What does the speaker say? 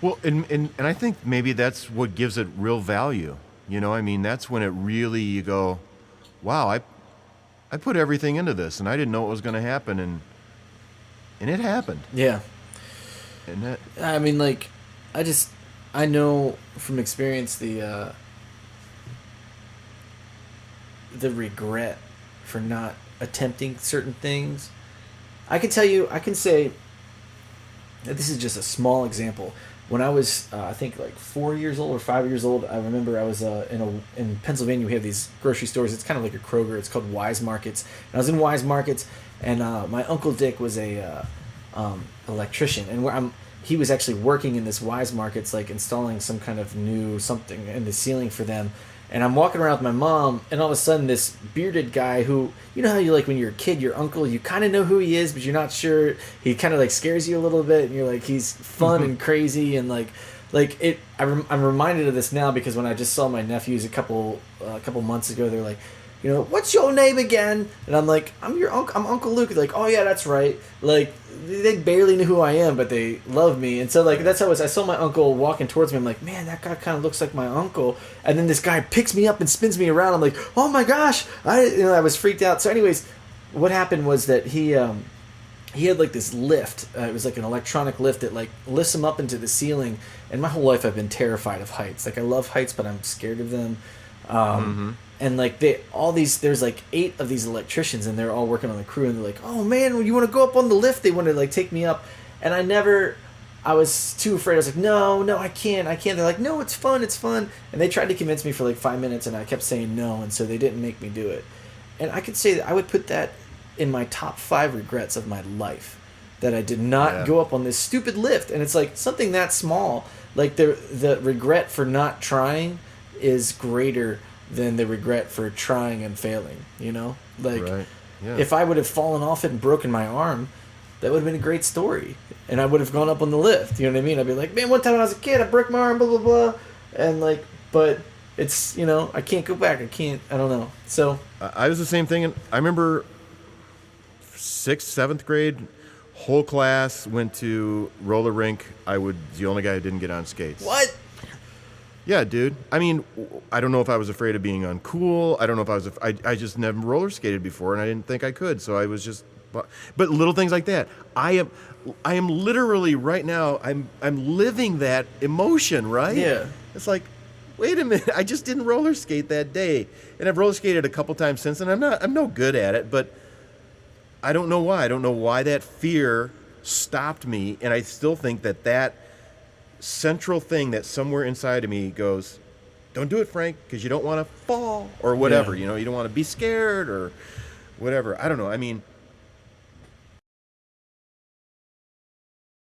Well, and I think maybe that's what gives it real value. You know, I mean, that's when it really you go, wow, I put everything into this, and I didn't know what was going to happen, and it happened. Yeah. And that, I mean, like, I just, I know from experience the regret for not attempting certain things. I can tell you, I can say that this is just a small example. When I was, I think like 4 years old or 5 years old, I remember I was in Pennsylvania. We have these grocery stores. It's kind of like a Kroger. It's called Wise Markets. And I was in Wise Markets, and my uncle Dick was a electrician, and he was actually working in this Wise Markets, like installing some kind of new something in the ceiling for them. And I'm walking around with my mom, and all of a sudden, this bearded guy who, you know how you like when you're a kid, your uncle, you kind of know who he is, but you're not sure. He kind of like scares you a little bit, and you're like, he's fun and crazy, and like it. I'm reminded of this now because when I just saw my nephews a couple months ago, they're like, you know, what's your name again? And I'm like, I'm your uncle. I'm Uncle Luke. They're like, oh yeah, that's right. Like they barely knew who I am, but they love me. And so like that's how it was. I saw my uncle walking towards me. I'm like, man, that guy kind of looks like my uncle. And then this guy picks me up and spins me around. I'm like, oh my gosh, I was freaked out. So anyways, what happened was that he had like this lift. It was like an electronic lift that like lifts him up into the ceiling. And my whole life I've been terrified of heights. Like I love heights, but I'm scared of them. mm-hmm. And like there's like 8 of these electricians, and they're all working on the crew, and they're like, oh man, you want to go up on the lift? They want to like take me up, and I was too afraid. I was like, no, I can't. They're like, no, it's fun. And they tried to convince me for like 5 minutes, and I kept saying no, and so they didn't make me do it. And I could say that I would put that in my top 5 regrets of my life, that I did not Yeah, go up on this stupid lift. And it's like something that small, like the regret for not trying is greater than the regret for trying and failing, you know? Like right. Yeah. if I would have fallen off it and broken my arm, that would have been a great story. And I would have gone up on the lift, you know what I mean? I'd be like, man, one time when I was a kid, I broke my arm, blah blah blah. And like, but it's, you know, I can't go back. I don't know. So I was the same thing. And I remember 6th, 7th grade, whole class went to roller rink. I would the only guy who didn't get on skates. what? Yeah, dude. I mean, I don't know if I was afraid of being uncool. I don't know if I was. I just never roller skated before, and I didn't think I could. So I was just. But little things like that. I am literally right now. I'm living that emotion. Right. Yeah. It's like, wait a minute. I just didn't roller skate that day, and I've roller skated a couple times since, and I'm no good at it. But I don't know why. I don't know why that fear stopped me, and I still think that central thing that somewhere inside of me goes, don't do it, Frank, because you don't want to fall or whatever. Yeah. You know, you don't want to be scared or whatever. I don't know. I mean,